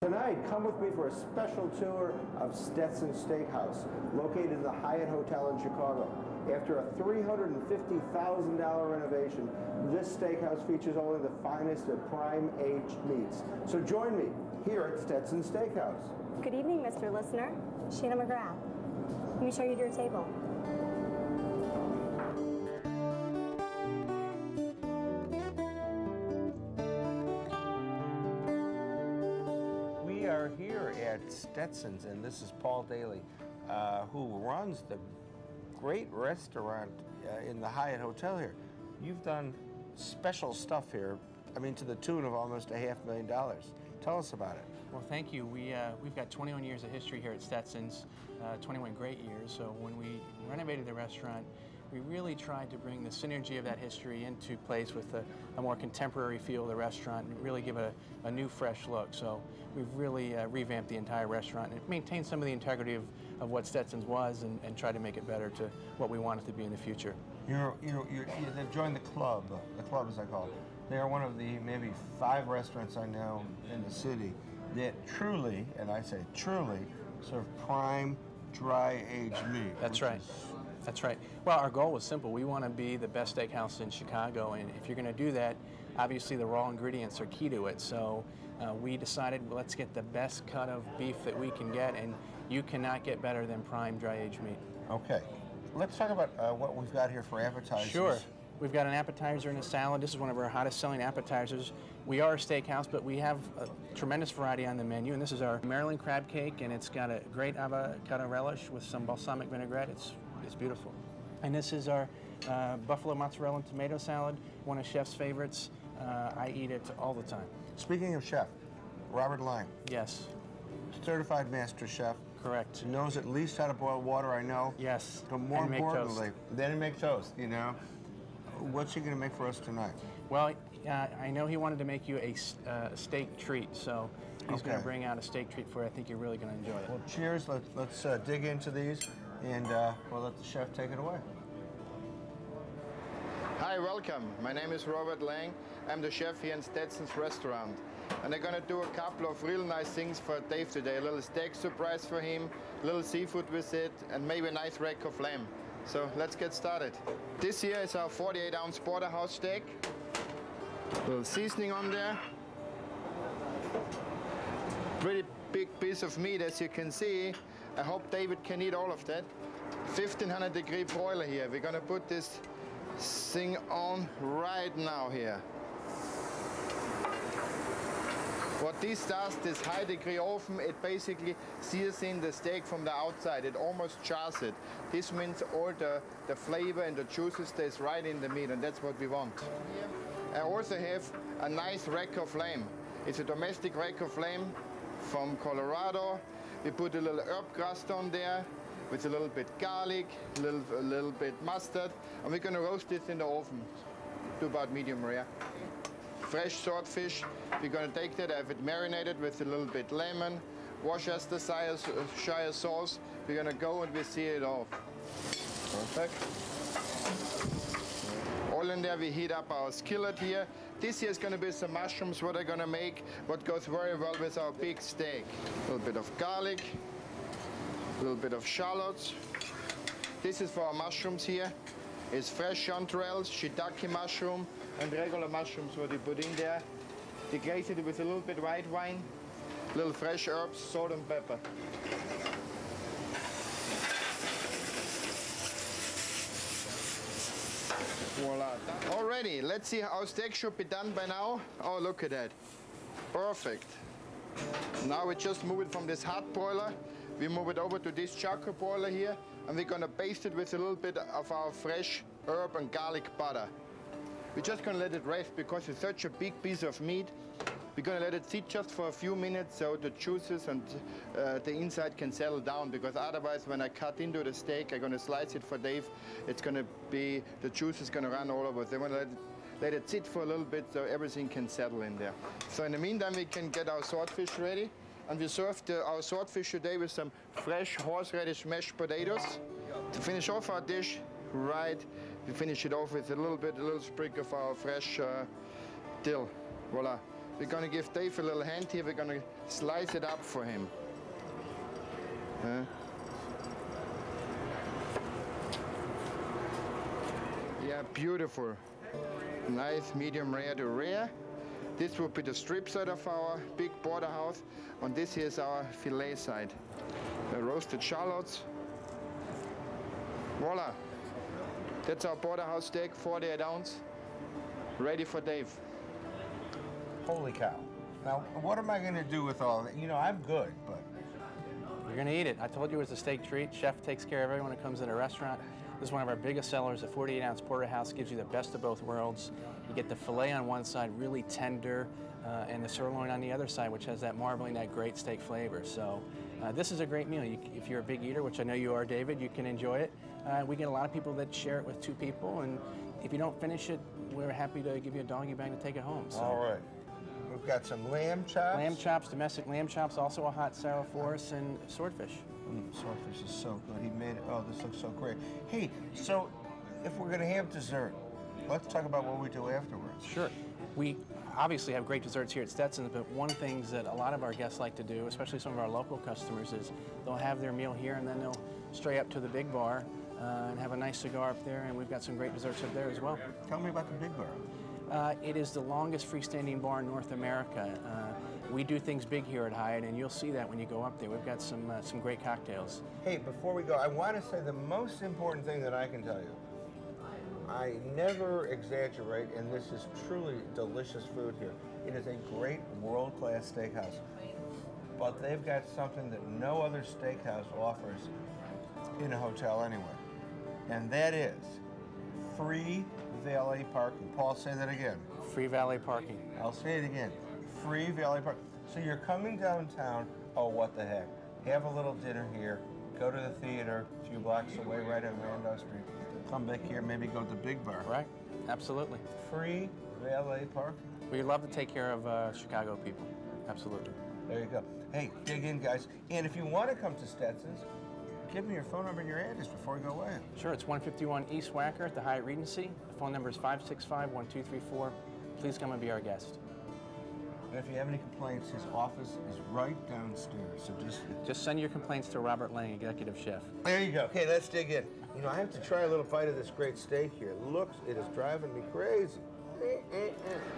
Tonight, come with me for a special tour of Stetson Steakhouse, located in the Hyatt Hotel in Chicago. After a $350,000 renovation, this steakhouse features only the finest of prime-aged meats. So join me here at Stetson Steakhouse. Good evening, Mr. Lissner. Sheena McGrath. Let me show you to your table. We are here at Stetson's, and this is Paul Daly, who runs the great restaurant in the Hyatt Hotel here. You've done special stuff here, I mean, to the tune of almost $500,000. Tell us about it. Well, thank you. We've got 21 years of history here at Stetson's, 21 great years. So when we renovated the restaurant, we really tried to bring the synergy of that history into place with a more contemporary feel of the restaurant and really give it a new, fresh look. So we've really revamped the entire restaurant and maintained some of the integrity of what Stetson's was and tried to make it better to what we want it to be in the future. They've joined the club as I call it. They are one of the maybe 5 restaurants I know in the city that truly, and I say truly, serve prime, dry-aged meat. That's right. That's right. Well, our goal was simple. We want to be the best steakhouse in Chicago, and if you're going to do that, obviously the raw ingredients are key to it. So we decided, well, let's get the best cut of beef that we can get, and you cannot get better than prime dry-aged meat. Okay. Let's talk about what we've got here for appetizers. Sure. We've got an appetizer and a salad. This is one of our hottest selling appetizers. We are a steakhouse, but we have a tremendous variety on the menu, and this is our Maryland crab cake, and it's got a great avocado relish with some balsamic vinaigrette. It's beautiful. And this is our buffalo mozzarella and tomato salad, one of Chef's favorites. I eat it all the time. Speaking of chef, Robert Lang. Yes. Certified master chef. Correct. Knows at least how to boil water, I know. Yes. But more importantly, then he make toast, you know. What's he going to make for us tonight? Well, I know he wanted to make you a steak treat, so he's going to bring out a steak treat for you. I think you're really going to enjoy it. Well, cheers. Let's dig into these, and we'll let the chef take it away. Hi, welcome. My name is Robert Lang. I'm the chef here in Stetson's restaurant. And I'm going to do a couple of real nice things for Dave today. A little steak surprise for him, a little seafood with it, and maybe a nice rack of lamb. So let's get started. This here is our 48-ounce porterhouse steak. A little seasoning on there. Pretty big piece of meat, as you can see. I hope David can eat all of that. 1500-degree broiler here. We're gonna put this thing on right now here. What this does, this high-degree oven, it basically sears in the steak from the outside. It almost chars it. This means all the flavor and the juices stays right in the meat, and that's what we want. I also have a nice rack of lamb. It's a domestic rack of lamb from Colorado. We put a little herb crust on there with a little bit garlic, a little bit mustard, and we're gonna roast this in the oven to about medium rare. Fresh swordfish, we're going to take that, have it marinated with a little bit lemon, Worcestershire sauce. We're going to go and we sear it off. Perfect. All in there, we heat up our skillet here. This here is going to be some mushrooms, what I'm going to make, what goes very well with our big steak. A little bit of garlic, a little bit of shallots. This is for our mushrooms here. It's fresh chanterelles, shiitake mushroom, and regular mushrooms what you put in there. Decorated with a little bit white wine, little fresh herbs, salt and pepper. Voila. Alrighty, let's see how steak should be done by now. Oh, look at that. Perfect. Now we just move it from this hot broiler. We move it over to this charcoal broiler here, and we're gonna baste it with a little bit of our fresh herb and garlic butter. We're just gonna let it rest because it's such a big piece of meat. We're gonna let it sit just for a few minutes so the juices and the inside can settle down, because otherwise when I cut into the steak, I'm gonna slice it for Dave, it's gonna be, the juice is gonna run all over. So I wanna let it sit for a little bit so everything can settle in there. So in the meantime, we can get our swordfish ready. And we served our swordfish today with some fresh horseradish mashed potatoes. To finish off our dish, right, we finish it off with a little sprig of our fresh dill. Voila. We're gonna give Dave a little hand here. We're gonna slice it up for him. Yeah, beautiful. Nice medium rare to rare. This will be the strip side of our big porterhouse. And this here is our filet side. The roasted shallots. Voila. That's our porterhouse steak, 48 ounce. Ready for Dave. Holy cow. Now, what am I going to do with all that? You know, I'm good, but... You're going to eat it. I told you it was a steak treat. Chef takes care of everyone that comes in a restaurant. This is one of our biggest sellers. A 48-ounce porterhouse gives you the best of both worlds. You get the filet on one side, really tender, and the sirloin on the other side, which has that marbling, that great steak flavor. So this is a great meal. If you're a big eater, which I know you are, David, you can enjoy it. We get a lot of people that share it with 2 people, and if you don't finish it, we're happy to give you a doggy bag to take it home. So. All right. We've got some lamb chops. Lamb chops, domestic lamb chops, also a hot sour for us, and swordfish. Swordfish is so good. He made it. Oh, this looks so great. Hey, so if we're going to have dessert, let's talk about what we do afterwards. Sure. We obviously have great desserts here at Stetson's, but one of the things that a lot of our guests like to do, especially some of our local customers, is they'll have their meal here and then they'll stray up to the big bar and have a nice cigar up there, and we've got some great desserts up there as well. Tell me about the big bar. It is the longest freestanding bar in North America. We do things big here at Hyatt, and you'll see that when you go up there. We've got some great cocktails. Hey, before we go, I want to say the most important thing that I can tell you. I never exaggerate, and this is truly delicious food here. It is a great world-class steakhouse, but they've got something that no other steakhouse offers in a hotel anyway, and that is free valet parking. Paul, say that again. Free valet parking. I'll say it again. Free valet parking. So you're coming downtown, oh, what the heck. Have a little dinner here, go to the theater a few blocks away right on Randolph Street, come back here, maybe go to the big bar. Right, absolutely. Free valet parking. We love to take care of Chicago people, absolutely. There you go. Hey, dig in, guys. And if you want to come to Stetson's, give me your phone number and your address before we go away. Sure, it's 151 East Wacker at the Hyatt Regency. The phone number is 565-1234. Please come and be our guest. And if you have any complaints, his office is right downstairs, so just send your complaints to Robert Lang, Executive Chef. There you go. Okay, let's dig in. You know, I have to try a little bite of this great steak here. It is driving me crazy.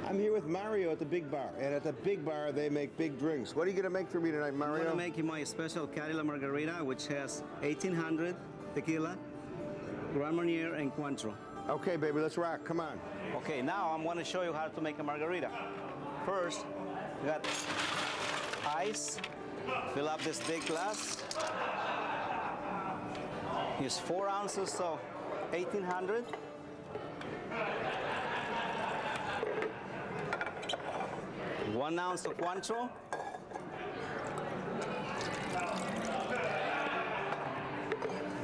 I'm here with Mario at the Big Bar, and at the Big Bar they make big drinks. What are you going to make for me tonight, Mario? I'm going to make you my special Cadillac Margarita, which has 1800 tequila, Grand Marnier, and Cointreau. Okay, baby, let's rock. Come on. Okay, now I'm going to show you how to make a margarita. First, you got ice. Fill up this big glass. Use 4 ounces of 1800. One ounce of Cointreau.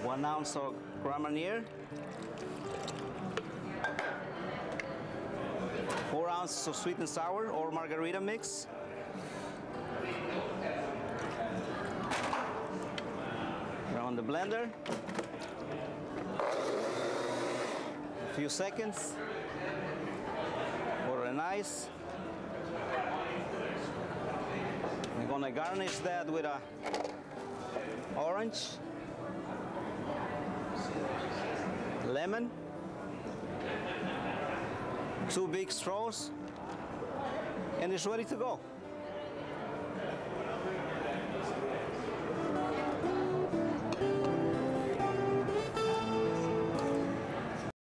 1 ounce of Grand Marnier. 4 ounces of sweet and sour or margarita mix. Around the blender. A few seconds. Pour in ice. We're gonna garnish that with a orange, lemon, 2 big straws, and it's ready to go.